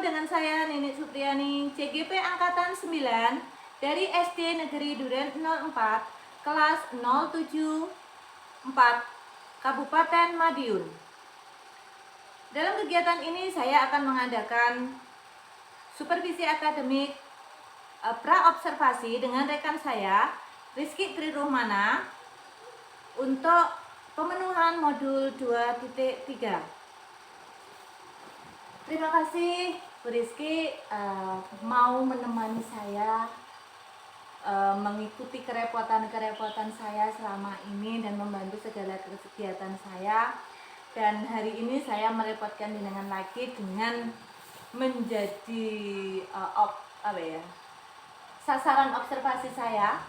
dengan saya Ninik Supriyani, CGP Angkatan 9 dari SD Negeri Duren 04, kelas 074, Kabupaten Madiun. Dalam kegiatan ini saya akan mengadakan supervisi akademik pra-observasi dengan rekan saya, Rizky Triruhmana, untuk pemenuhan modul 2.3. Terima kasih Bu Rizky mau menemani saya mengikuti kerepotan-kerepotan saya selama ini dan membantu segala kegiatan saya. Dan hari ini saya merepotkan jenengan lagi dengan menjadi sasaran observasi saya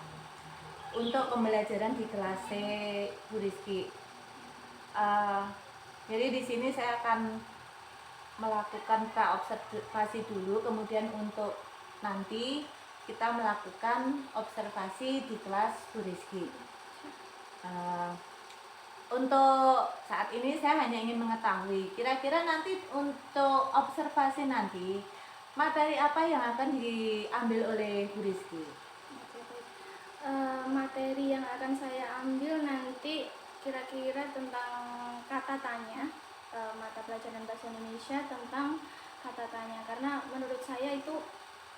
untuk pembelajaran di kelas C Bu Rizky. Jadi di sini saya akan melakukan pra-observasi dulu, kemudian untuk nanti kita melakukan observasi di kelas Bu Rizky. Untuk saat ini saya hanya ingin mengetahui kira-kira nanti untuk observasi nanti materi apa yang akan diambil oleh Bu Rizky? Materi yang akan saya ambil nanti kira-kira tentang kata tanya, mata pelajaran bahasa Indonesia tentang kata tanya, karena menurut saya itu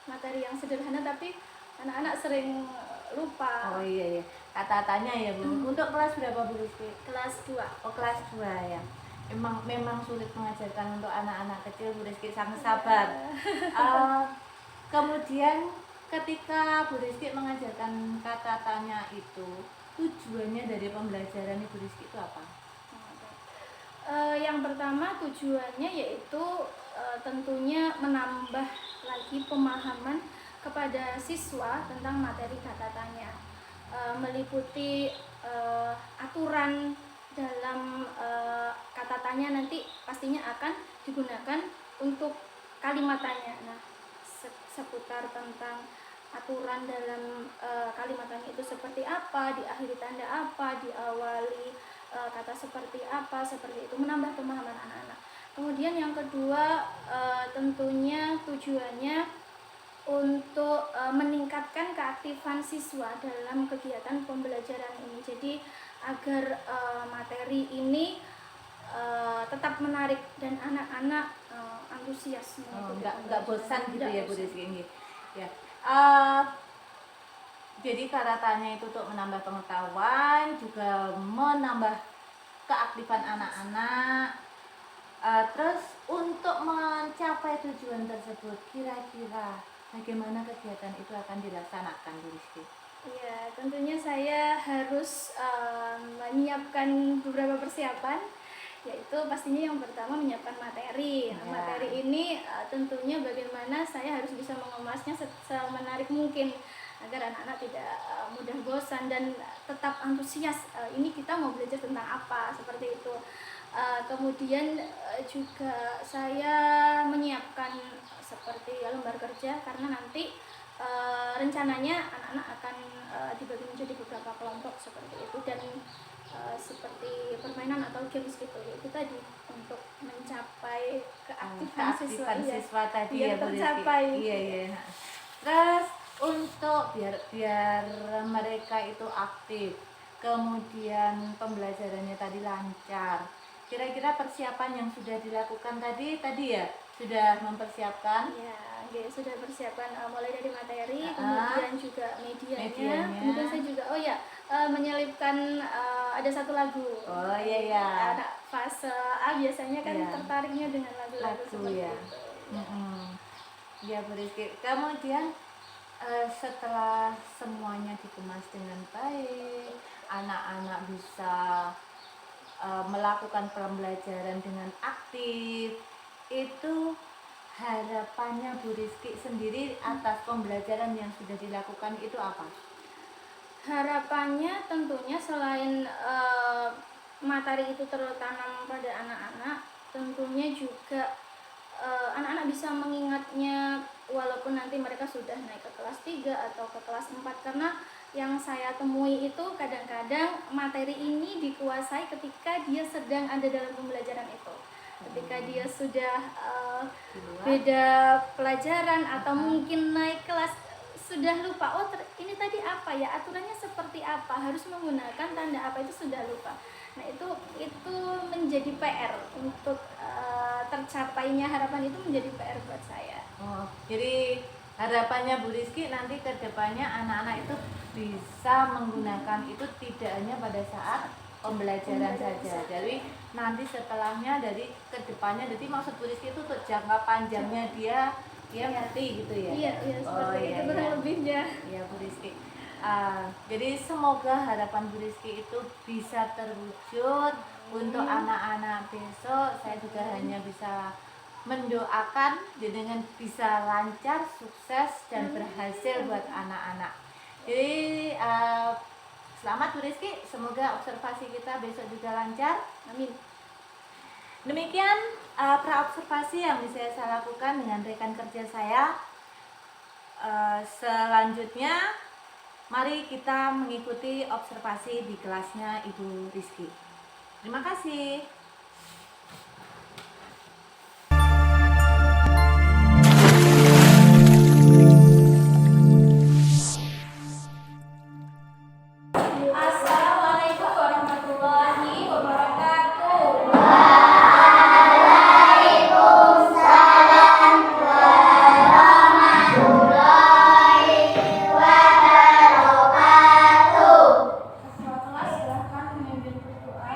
materi yang sederhana tapi anak-anak sering lupa. Oh iya, kata tanya ya Bu. Untuk kelas berapa Bu Rizky? Kelas 2. Oh kelas 2 ya. Memang sulit mengajarkan untuk anak-anak kecil, Bu Rizky sangat sabar. Kemudian ketika Bu Rizky mengajarkan kata tanya itu, tujuannya dari pembelajaran Bu Rizky itu apa? Yang pertama tujuannya yaitu tentunya menambah lagi pemahaman kepada siswa tentang materi kata tanya, meliputi aturan dalam kata tanya nanti pastinya akan digunakan untuk kalimat tanya. Nah, seputar tentang aturan dalam kalimat tanya itu seperti apa, diakhiri tanda apa, diawali kata seperti apa, seperti itu, menambah pemahaman anak-anak. Kemudian yang kedua tentunya tujuannya untuk meningkatkan keaktifan siswa dalam kegiatan pembelajaran ini. Jadi agar materi ini tetap menarik dan anak-anak antusias. Enggak bosan gitu ya Bu Rizky. Ya. Jadi kata tanya itu untuk menambah pengetahuan, juga menambah keaktifan anak-anak. Terus untuk mencapai tujuan tersebut, kira-kira bagaimana kegiatan itu akan dilaksanakan Bu Rizky? Ya, tentunya saya harus menyiapkan beberapa persiapan, yaitu pastinya yang pertama menyiapkan materi. Nah, materi ini tentunya bagaimana saya harus bisa mengemasnya semenarik mungkin agar anak-anak tidak mudah bosan dan tetap antusias. Ini kita mau belajar tentang apa, seperti itu. Kemudian juga saya menyiapkan seperti lembar kerja, karena nanti rencananya anak-anak akan dibagi menjadi beberapa kelompok seperti itu, dan seperti permainan atau games gitu. Itu tadi untuk mencapai keaktifan siswa tadi ya Bu Rizky. tercapai. Iya. Terus untuk biar mereka itu aktif, kemudian pembelajarannya tadi lancar, kira-kira persiapan yang sudah dilakukan tadi ya sudah mempersiapkan? Ya, sudah persiapan mulai dari materi, kemudian juga medianya. Kemudian saya juga menyelipkan ada satu lagu. Oh iya. Anak fase A biasanya kan tertariknya dengan lagu-lagu seperti itu. Ya Bu Rizky. Kemudian setelah semuanya dikemas dengan baik, anak-anak bisa melakukan pembelajaran dengan aktif, itu harapannya Bu Rizky sendiri atas pembelajaran yang sudah dilakukan itu apa? Harapannya tentunya selain materi itu tertanam pada anak-anak, tentunya juga anak-anak bisa mengingatnya walaupun nanti mereka sudah naik ke kelas 3 atau ke kelas 4, karena yang saya temui itu kadang-kadang materi ini dikuasai ketika dia sedang ada dalam pembelajaran itu. ketika dia sudah Di luar. beda pelajaran atau mungkin naik kelas sudah lupa, oh ini tadi apa ya, aturannya seperti apa, harus menggunakan tanda apa, itu sudah lupa. Nah itu menjadi PR untuk tercapainya harapan itu menjadi PR buat saya. Oh, jadi harapannya Bu Rizky nanti ke depannya anak-anak itu bisa menggunakan itu tidak hanya pada saat pembelajaran saja. Jadi nanti setelahnya dari ke depannya, jadi maksud Bu Rizky itu untuk jangka panjangnya dia ngerti gitu ya. Iya seperti itu kurang lebihnya. Iya Bu Rizky. Jadi semoga harapan Bu Rizky itu bisa terwujud untuk anak-anak besok. Saya juga hanya bisa mendoakan dengan bisa lancar, sukses dan berhasil buat anak-anak. Jadi selamat Bu Rizky, semoga observasi kita besok juga lancar. Amin. Demikian pra-observasi yang bisa saya lakukan dengan rekan kerja saya. Selanjutnya mari kita mengikuti observasi di kelasnya Ibu Rizky. Terima kasih. Assalamualaikum warahmatullahi wabarakatuh. Ketua kelas silahkan memimpin berdoa.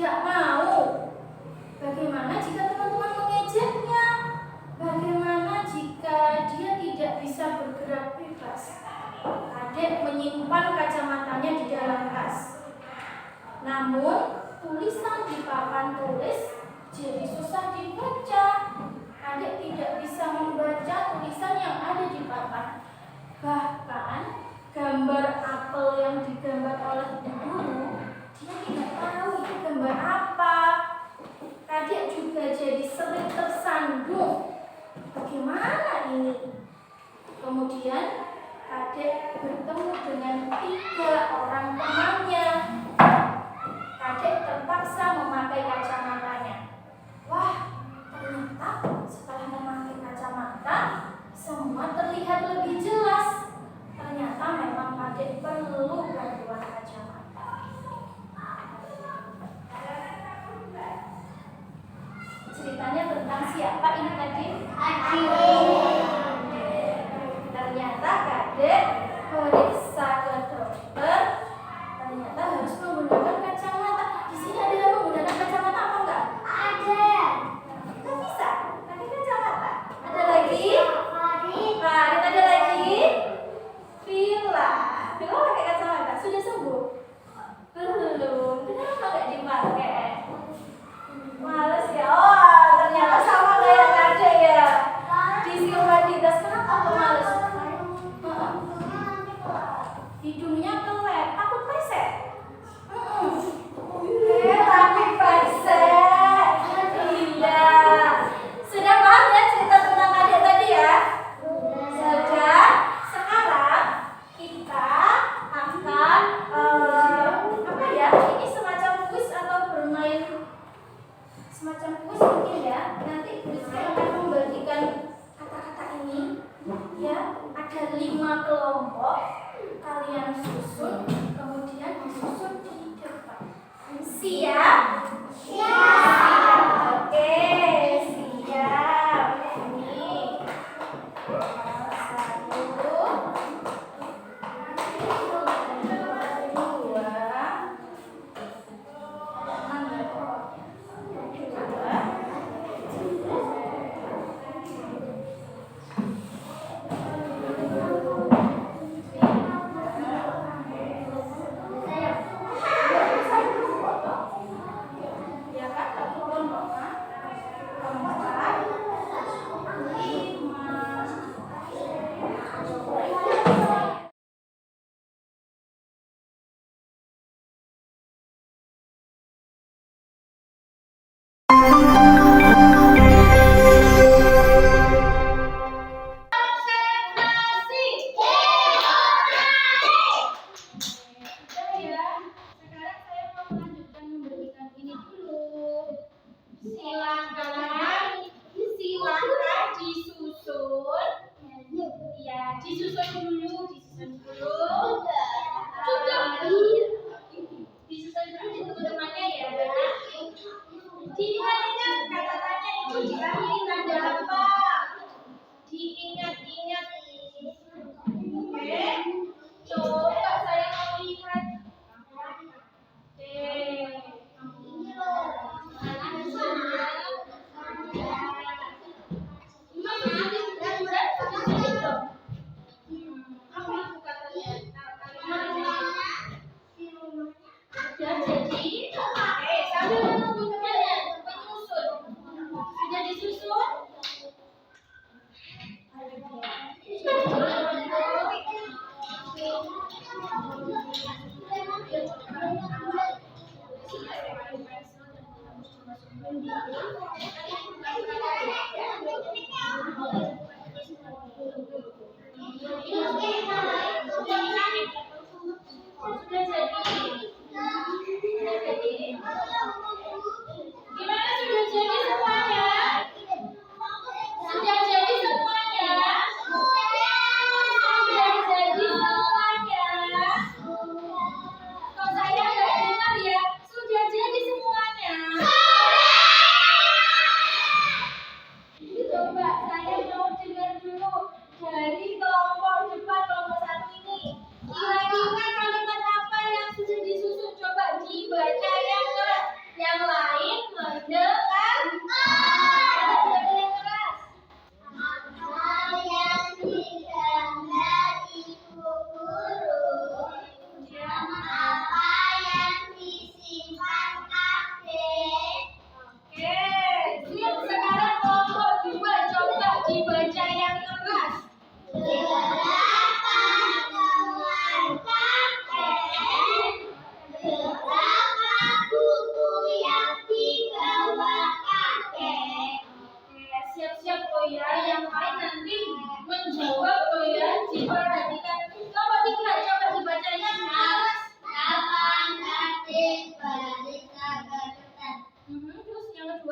tidak mau? Bagaimana jika teman-teman mengejeknya? Bagaimana jika dia tidak bisa bergerak bebas? Adik menyimpan kacamatanya di dalam tas. Namun, tulisan di papan tulis jadi susah dibaca. Adik tidak bisa membaca tulisan yang ada di papan. Bahkan, gambar apel yang digambar oleh guru, dia tidak tahu itu gambar apa. Adik juga jadi sering tersandung. Bagaimana ini? Kemudian adik bertemu dengan 3 orang temannya. Adik terpaksa memakai kacamatanya. Wah, ternyata setelah memakai kacamata, semua terlihat lebih jelas. Ternyata memang adik perlu bantuan kacamata. Ceritanya tentang siapa ini tadi? Ternyata Kadek periksa ke dokter. Ternyata harus menggunakan kacamata. Di sini ada yang menggunakan kacamata apa enggak? Ada. Kita bisa pakai kacamata. Ada lagi? Farid ada lagi? Villa pakai kacamata. Sudah sembuh? Belum. Kenapa enggak dipakai? Males ya. Oh, ternyata sama kayak Kadek ya. Disimpan di tas. Kenapa kok males? Hidungnya kelet. Takut pesek. Tapi pesek. Iya. Sudah paham ya cerita tentang Kadek tadi ya? Sudah. Sekarang kita akan apa ya? Ini semacam kuis atau bermain semacam kuis mungkin ya. Nanti kuisnya akan membagikan kata-kata ini ya. Ada 5 kelompok. Kalian susun, kemudian disusun di depan. Siap? Siap. Oke, siap. Ini 1, 2, 3.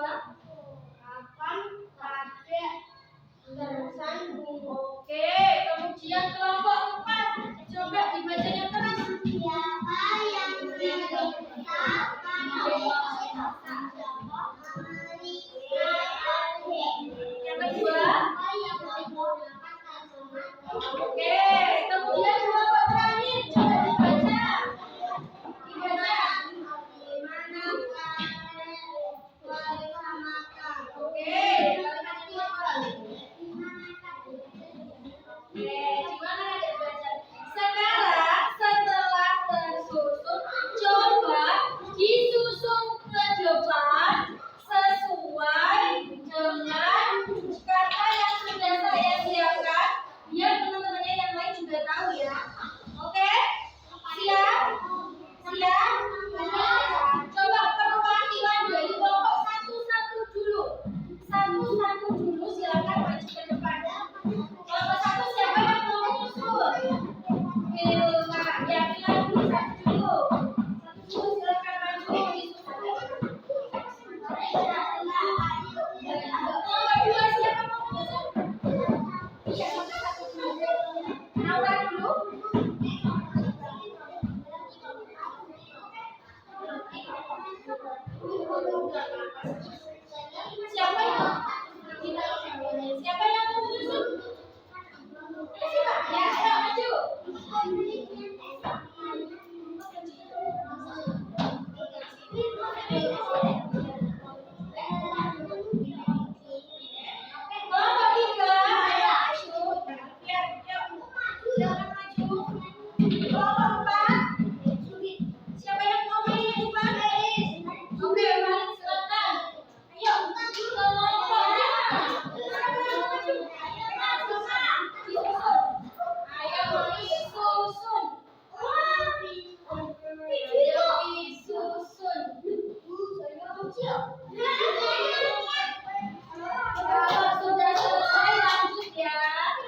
kedua? Kapan kakek tersandung? Oke, kemudian kelompok 4. Coba dibacanya terus. Siapa yang yang kedua? Oke, kemudian kelompok terakhir. Coba dibaca. Oke, kalimat ini apa? Sekarang setelah tersusun, coba disusun ke depan sesuai dengan kata yang sudah saya siapkan. Biar teman-temannya yang lain juga tahu ya. Oke? Siap? Siap? Coba perwakilan dari kelompok satu-satu dulu. Satu-satu dulu, silakan maju ke depan. Kelompok 1 siapa yang mau menyusul? Yakinlah dulu satu dulu. Satu dulu, silakan maju disusul. Kelompok 2 siapa mau menyusul? Iya, sampai satu dulu. Naura dulu. Siapa yang mau menyusul? Siapa? Ya, ayo maju. Kelompok 3, ayo maju. Lihat, yuk. Silakan maju. Kelompok 4. Siapa yang mau main di depan? Oke, mari silakan. Ayo, kelompok 5. Siapa yang mau maju? Ayo disusun. Kalau sudah selesai lanjut ya.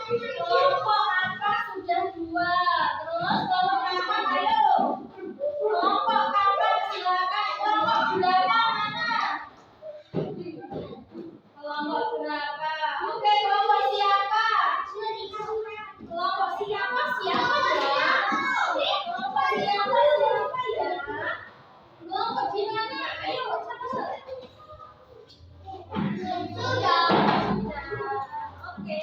Kelompok apa sudah 2. Terus kelompok apa ayo. Kelompok kapan silakan. Kelompok berapa mana? Kelompok berapa? Oke, kelompok siapa? Kelompok siapa? Siapa ya? Kelompok siapa? Siapa ya? Kelompok di mana? Ayo cepat. Sudah. Oke.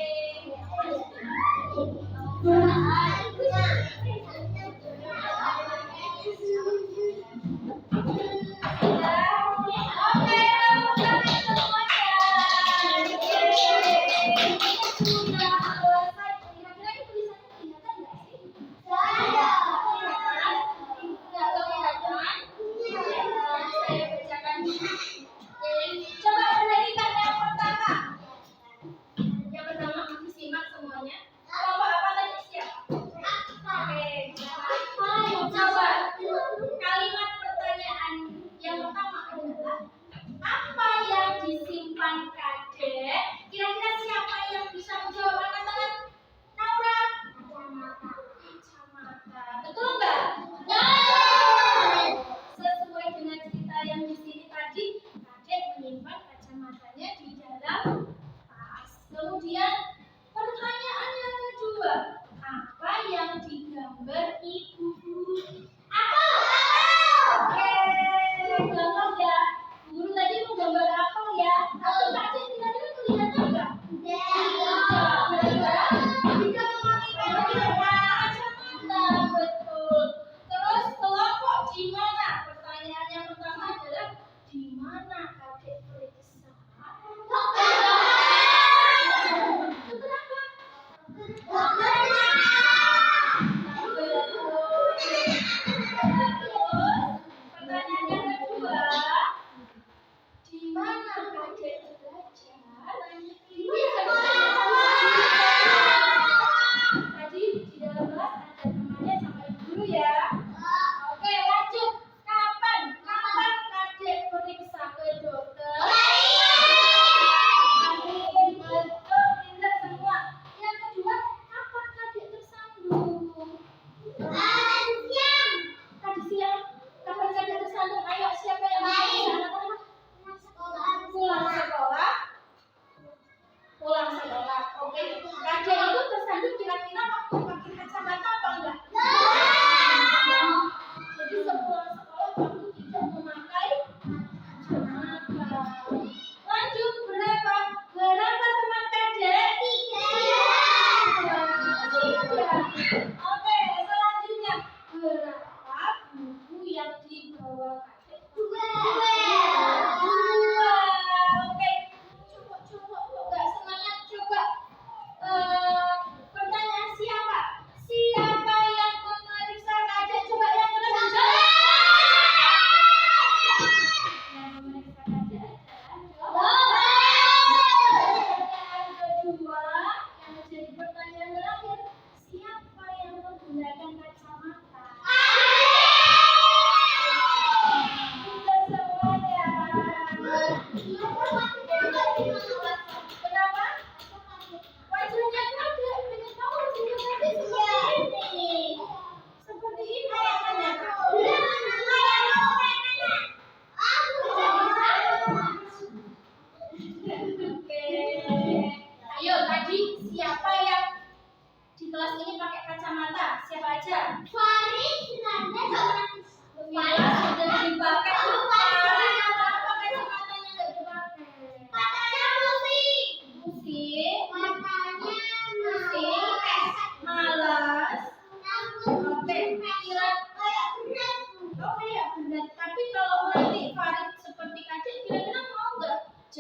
Coba perhatikan yang pertama. Yang pertama disimak semuanya. Kelompok apa tadi siapa? Oke. Coba kalimat pertanyaan yang pertama adalah apa yang disimpan kakek? Kira-kira siapa yang bisa menjawab? Angkat tangan. Naura. Kacamata. Betul nggak? Sesuai dengan cerita yang di sini tadi, kakek menyimpan kacamatanya di dalam tas. Kemudian pertanyaan yang kedua, apa yang digambar ibu? Apel. Oke, gampang ya. Guru tadi mau gambar apel ya. Apel kakek kira-kira kelihatan nggak? Tidak memakai kacamata, betul. Terus kelompok di mana? Pertanyaan yang pertama adalah di mana kakek periksa? Pertanyaan yang kedua, di mana kakek belajar?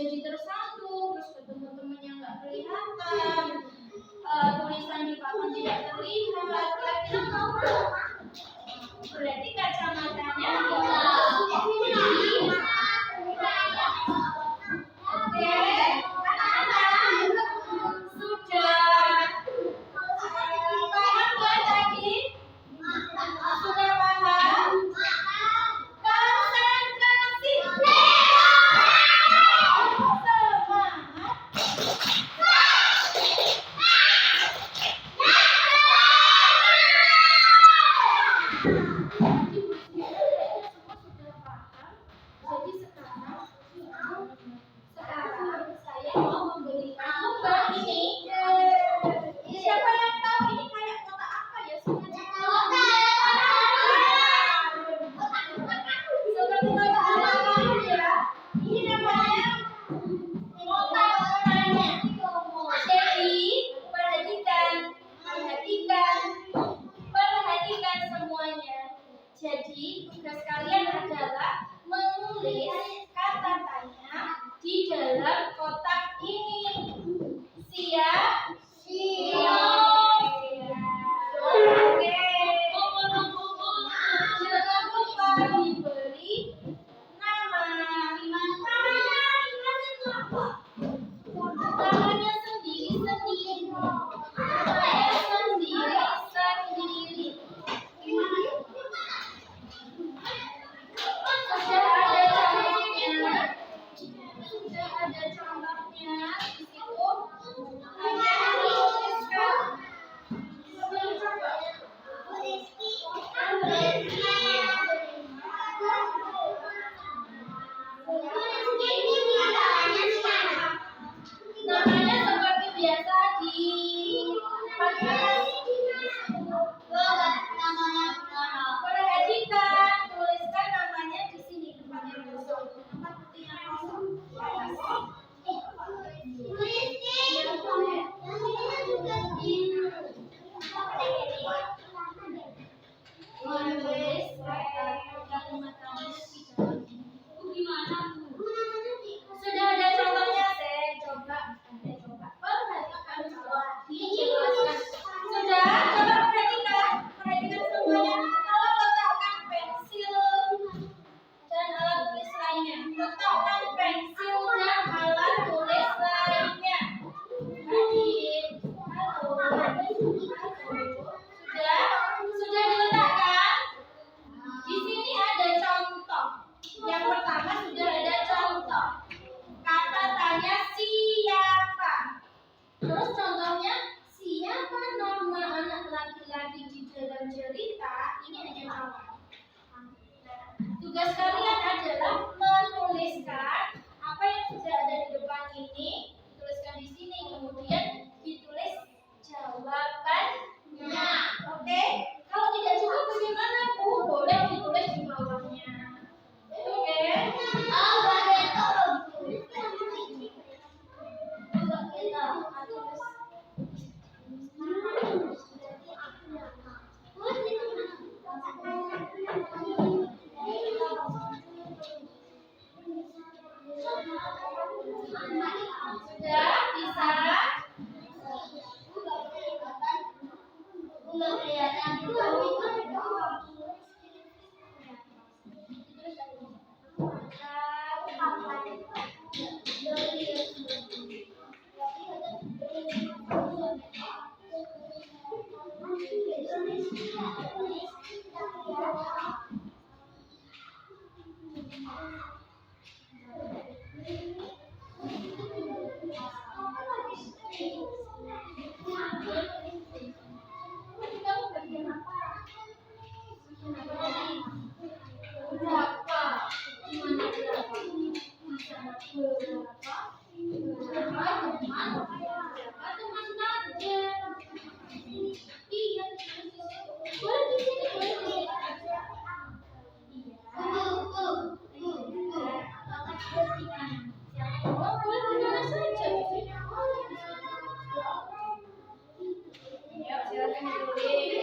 jadi tersandung, terus ketemu temen yang nggak kelihatan, tulisan di papan tidak terlihat, kira-kira mau nggak? Berarti kacamatanya Oke, anak-anak sudah paham ya tadi? Sudah paham? Konsentrasi. Sekarang saya mau memberikan lomba ini. Siapa yang tahu ini kayak kotak apa ya? Seperti kotak apa ya? Ini namanya kotak tanya. Jadi perhatikan semuanya. Jadi tugas kalian adalah menulis kata tanya di dalam kotak ini. Siap? Siap. Oke. Jangan lupa diberi nama. Namanya sendiri-sendiri. Sudah ada contohnya di situ. Kalian tuliskan. Namanya seperti biasa di perhatikan, tuliskan namanya di sini tempatnya kosong. Tempat putih yang kosong. Menulis kalimat tanya di dalam ini. Gimana? Sudah ada contohnya, saya coba. Perhatikan coba. Dijelaskan. Sudah, coba perhatikan semuanya. Kalau letakkan pensil dan alat tulis lainnya. Letakkan pensil dan alat tulis lainnya. Adit, halo. Sudah diletakkan. Di sini ada contoh. Yang pertama sudah ada contoh. Kata tanya siapa. Terus contohnya siapa nama anak laki-laki di dalam cerita. Ini hanya awal. Tugas kalian adalah menuliskan apa yang sudah ada di depan ini. Tuliskan di sini. Kemudian ditulis jawabannya. Oke? Kalau tidak cukup bagaimana, Bu? Boleh ditulis di bawahnya. Oke? Sudah bisa? Kamu bagian apa? Berapa? Gimana berapa? Berapa teman saja? Iya. Boleh di sini, boleh di sini aja. Oh, boleh di mana saja. Ya, silakan ditulis.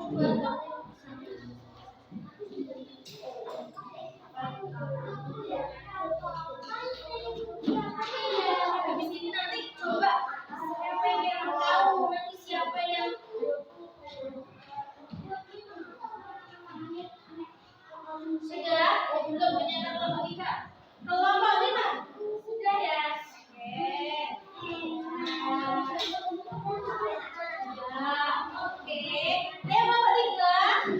Habis ini nanti coba siapa yang tahu nanti siapa yang sudah belum menyatakan kelompok 3. Kelompok 5 sudah ya. Oke. Kelompok 3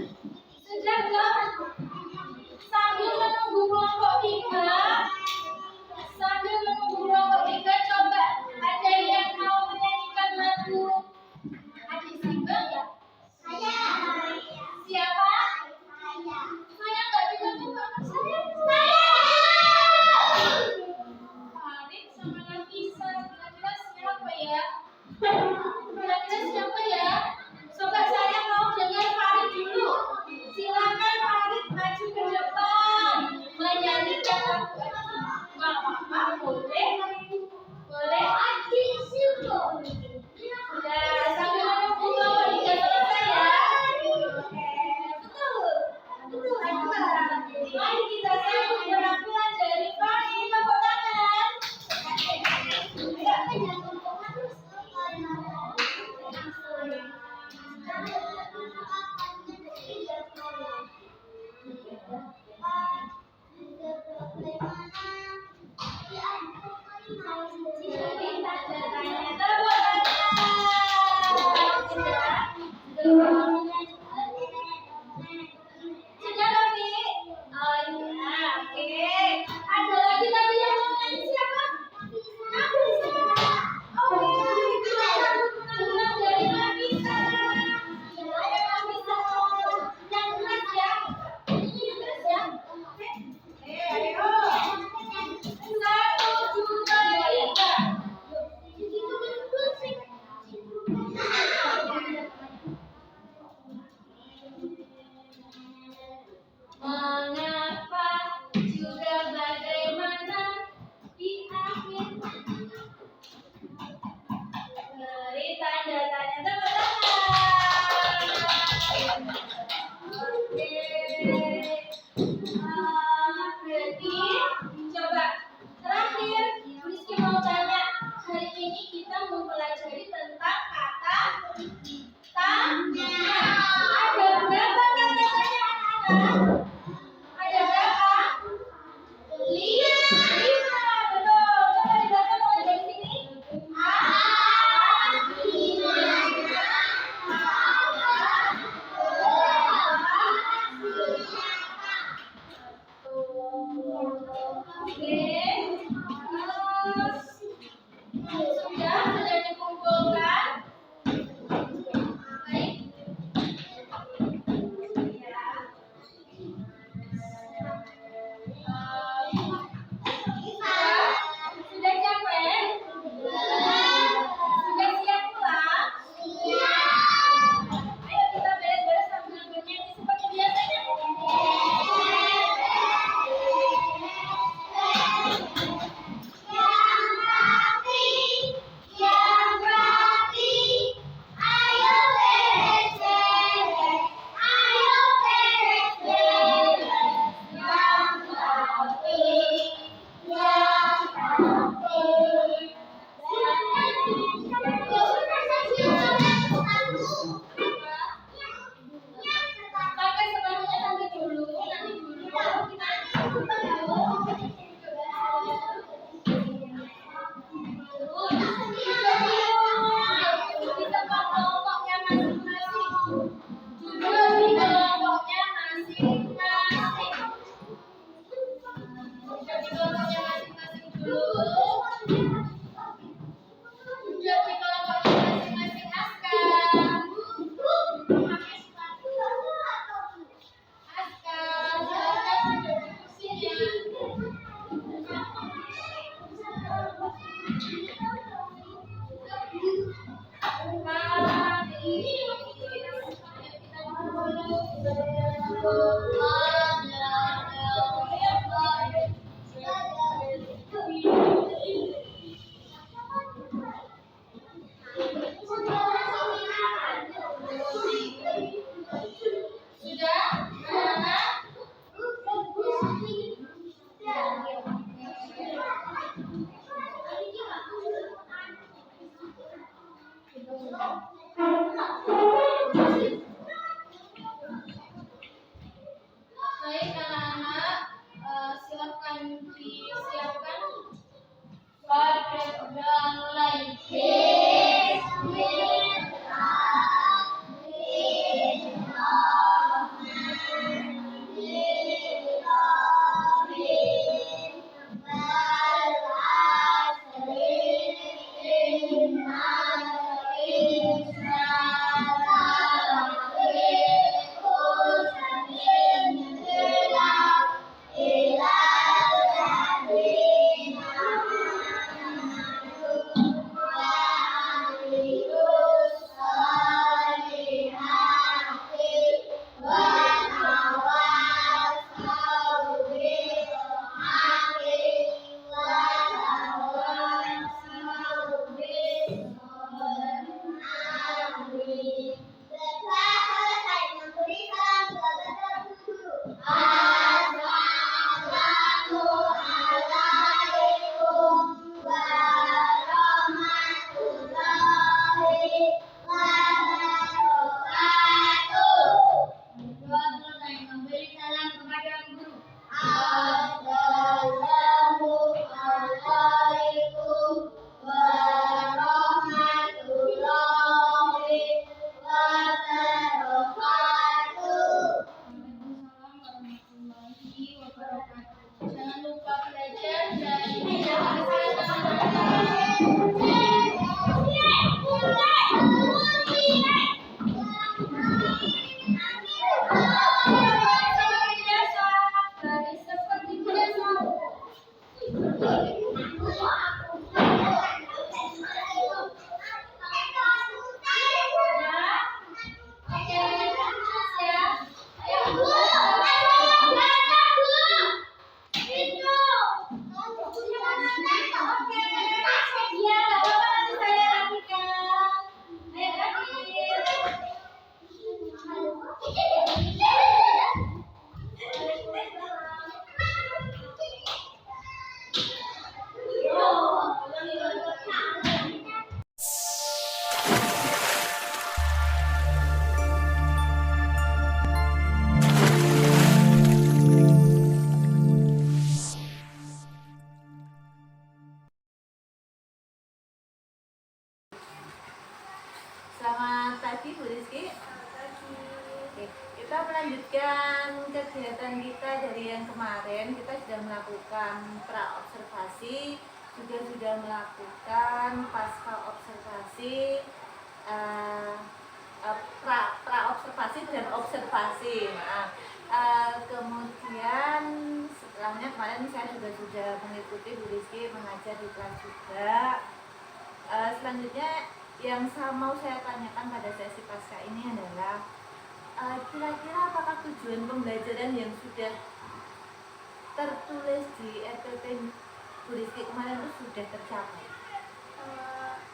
sudah belum? Sambil menunggu kelompok 3, coba ada yang mau menyanyikan lagu Adik Simbel ya? Saya. Siapa? Saya nggak juga saya. Farid sama Nafisa. Kira-kira siapa ya? Coba saya mau dengar Farid dulu. Silakan Farid maju ke depan menyanyikan lagu. Nggak apa-apa, boleh. Adik Simbel. Sudah, sambil menunggu kelompok 3 selesai ya. Betul. Mari kita sambut penampilan dari Farid. Tepuk tangan. Sudah, Robi? Oh iya, oke. Ada lagi tadi yang mau nyanyi siapa? Nafisa. Oke, kita sambut penampilan dari Nafisa. Ayo Nafisa, yang keras ya. Ini yang keras ya. Oke. Ayo. 1, 2, 3. Mengapa juga bagaimana di akhir beri tanda tanya. Tepuk tangan. Oke. Berarti coba terakhir Rizky mau tanya, hari ini kita mempelajari tentang kata tanya. Ada berapa kata tanya anak-anak? Ada berapa? 5. Betul. Coba dibaca mulai dari sini. Terus sudah dikumpulkan. Baik. Sudah capek? Sudah siap pulang? Ayo kita beres-beres sambil bernyanyi seperti biasanya. Yang rapi, ayo beres-beres, ayo beres-beres. Yang rapi, yang rapi. Pakai sepatunya nanti dulu baru kita di tempat kelompoknya masing-masing. Duduk di kelompoknya masing-masing. Duduk di kelompoknya masing-masing dulu. Duduk di kelompoknya masing-masing. Aska. Silakan duduk di kursinya. Mari. melanjutkan kegiatan kita dari yang kemarin, kita sudah melakukan pra-observasi, juga sudah melakukan pasca observasi, pra-observasi dan observasi. Nah, kemudian setelahnya kemarin saya juga sudah mengikuti Bu Rizky mengajar di kelas juga. Selanjutnya yang mau saya tanyakan pada sesi pasca ini adalah kira-kira apakah tujuan pembelajaran yang sudah tertulis di RPP Bu Rizky kemarin itu sudah tercapai?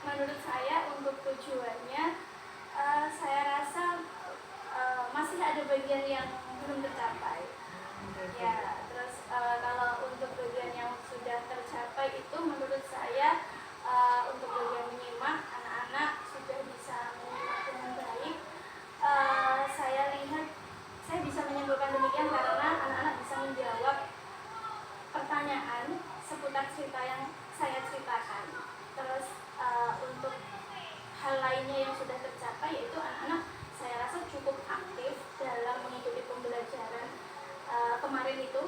Menurut saya untuk tujuannya, saya rasa masih ada bagian yang belum tercapai. Ya, terus kalau untuk bagian yang sudah tercapai itu menurut saya untuk bagian menyimak, anak-anak sudah bisa menyimak dengan baik. Saya lihat, saya bisa menyimpulkan demikian karena anak-anak bisa menjawab pertanyaan seputar cerita yang saya ceritakan. Terus untuk hal lainnya yang sudah tercapai yaitu anak-anak saya rasa cukup aktif dalam mengikuti pembelajaran kemarin itu,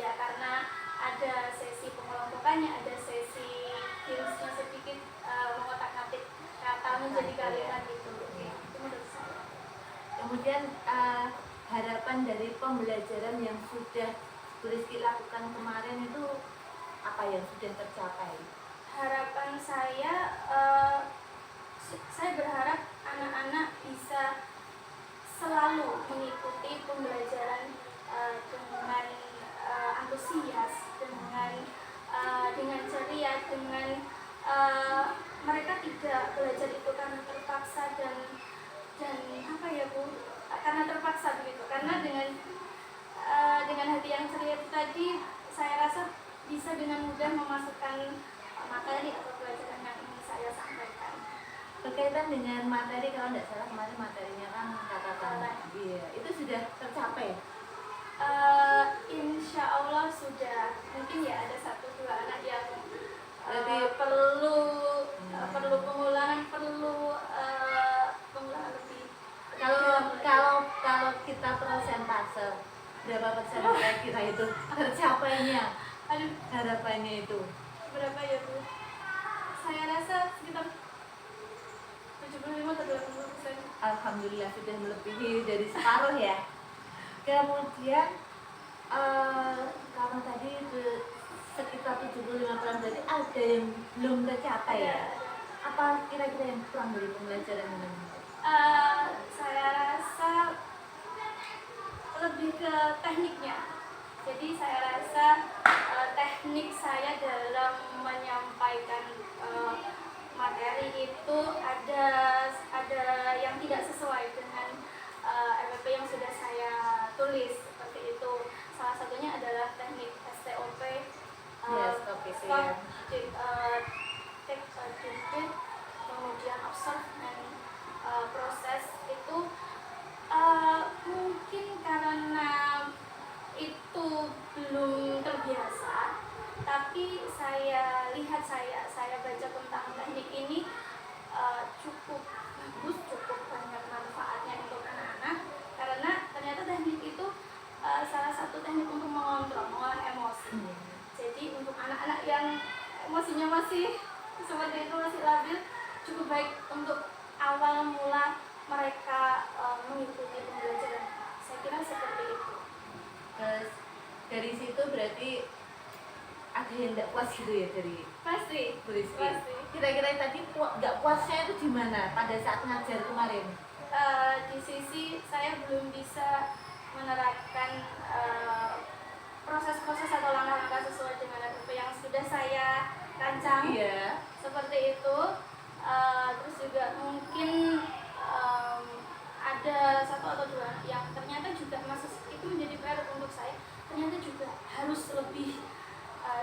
ya karena ada sesi pengelompokannya, ada sesi gamesnya sedikit, mengotak-atik kata menjadi kalimat itu menurut saya. Kemudian harapan dari pembelajaran yang sudah Bu Rizky lakukan kemarin itu apa yang sudah tercapai? Harapan saya berharap anak-anak bisa selalu mengikuti pembelajaran dengan antusias, dengan ceria, dengan mereka tidak belajar itu karena terpaksa dan apa ya Bu, karena terpaksa begitu. Karena dengan hati yang ceria itu tadi, saya rasa bisa dengan mudah memasukkan materi atau pelajaran yang ingin saya sampaikan. Berkaitan dengan materi, kalau tidak salah kemarin materinya kan kata-kata, iya, itu sudah tercapai? Insya Allah sudah. Mungkin ya ada 1-2 anak yang perlu pengulangan, perlu pengulangan lebih. Kalau kita persentase berapa persen kira-kira itu tercapainya? Aduh, Harapannya itu berapa ya Bu? Saya rasa sekitar 75 atau 80%. Alhamdulillah sudah melebihi dari separuh ya. Kemudian kalau tadi sekitar 75% berarti ada yang belum tercapai ya? Apa kira-kira yang kurang dari pembelajaran ini? Saya rasa lebih ke tekniknya. Jadi saya rasa teknik saya dalam menyampaikan materi itu ada yang tidak sesuai dengan RPP yang sudah saya tulis seperti itu. Salah satunya adalah teknik STOP, kemudian observe dan proses itu mungkin karena itu belum terbiasa, tapi saya lihat saya baca tentang teknik ini cukup bagus, cukup banyak manfaatnya untuk anak-anak karena ternyata teknik itu salah satu teknik untuk mengolah emosi. Jadi untuk anak-anak yang emosinya masih seperti itu, masih labil, cukup baik untuk awal mula mereka mengikuti pembelajaran. Saya kira seperti itu. Terus dari situ berarti ada yang tidak puas gitu ya dari Pasti. Bu Rizky? Pasti. Kira-kira tadi nggak puasnya itu di mana pada saat ngajar kemarin? Di sisi saya belum bisa menerapkan proses-proses atau langkah-langkah sesuai dengan RPP yang sudah saya rancang. Iya. Seperti itu. Terus juga mungkin ada 1 atau 2 yang ternyata juga masih itu menjadi PR untuk saya, ternyata juga harus lebih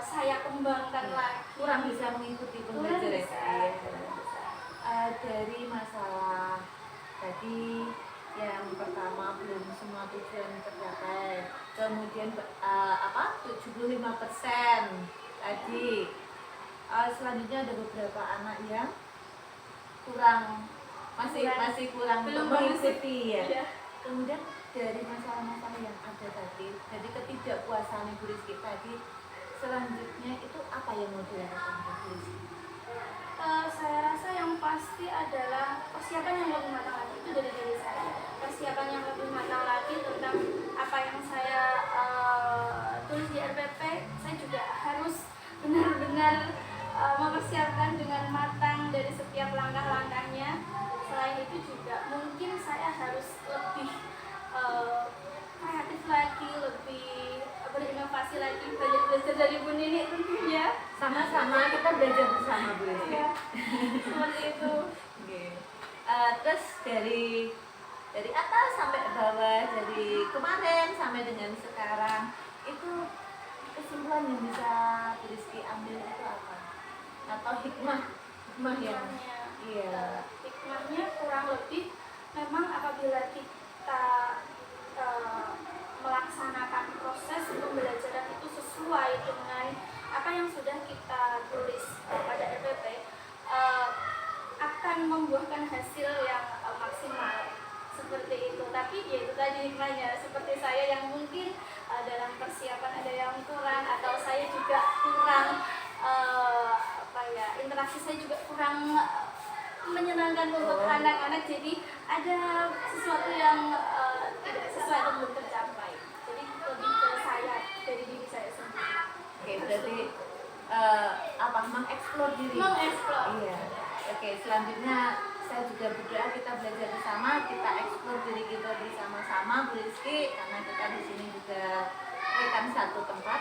saya kembangkan lagi. Kurang bisa mengikuti pembelajaran. Dari masalah tadi yang pertama belum semua tujuan tercapai, kemudian 75% tadi, selanjutnya ada beberapa anak yang masih kurang belum mengikuti ya. Iya. Kemudian dari masalah-masalah yang ada tadi, dari ketidakpuasan Bu Rizky tadi, selanjutnya itu apa yang mau dilakukan Bu Rizky? Saya rasa yang pasti adalah persiapan yang lebih matang lagi itu dari diri saya. Persiapan yang lebih matang lagi tentang apa yang saya tulis di RPP, saya juga harus benar-benar mempersiapkan dengan matang dari setiap langkah-langkahnya. Selain itu juga mungkin saya harus lebih kreatif lagi, lebih berinovasi lagi, belajar dari Bu Nini tentunya. Sama-sama kita belajar bersama Bu Rizky. Ya, seperti itu. Oke. Terus dari atas sampai bawah, dari kemarin sampai dengan sekarang, itu kesimpulan yang bisa Bu Rizky ambil itu apa? Atau hikmah yang iya. Hikmahnya kurang lebih memang apabila kita melaksanakan proses pembelajaran itu sesuai dengan apa yang sudah kita tulis pada RPP, akan membuahkan hasil yang maksimal seperti itu. Tapi ya itu tadi hikmahnya, seperti saya yang mungkin dalam persiapan ada yang kurang, atau saya juga kurang interaksi saya juga kurang menyenangkan untuk anak-anak, jadi ada sesuatu yang tidak sesuai atau belum tercapai. Jadi lebih ke saya, dari diri saya sendiri. Oke, berarti mengeksplor diri. Mengeksplor. Iya. Oke, selanjutnya saya juga berdoa kita belajar bersama, kita eksplor diri kita bersama-sama Bu Rizky, karena kita di sini juga rekan satu tempat.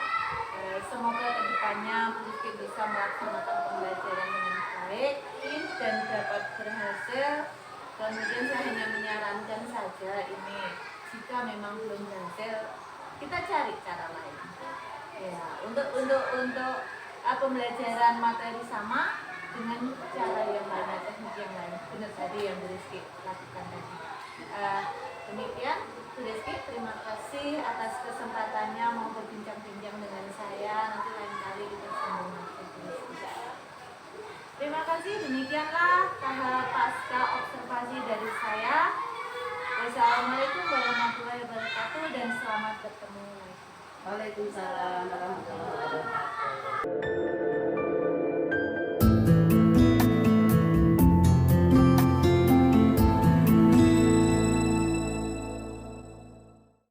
Semoga kedepannya Bu Rizky bisa melaksanakan pembelajaran dengan baik dan dapat berhasil. Kemudian saya hanya menyarankan saja ini, jika memang belum berhasil, kita cari cara lain. Ya, untuk pembelajaran materi sama dengan cara yang lain, teknik yang lain. Benar tadi yang Bu Rizky lakukan tadi. Demikian Bu Rizky, terima kasih atas kesempatannya mau berbincang-bincang dengan saya. Nanti lain kali kita sambung lagi Bu Rizky. Terima kasih, demikianlah tahap pasca observasi dari saya. Wassalamualaikum warahmatullahi wabarakatuh dan selamat bertemu lagi. Waalaikumsalam warahmatullahi wabarakatuh.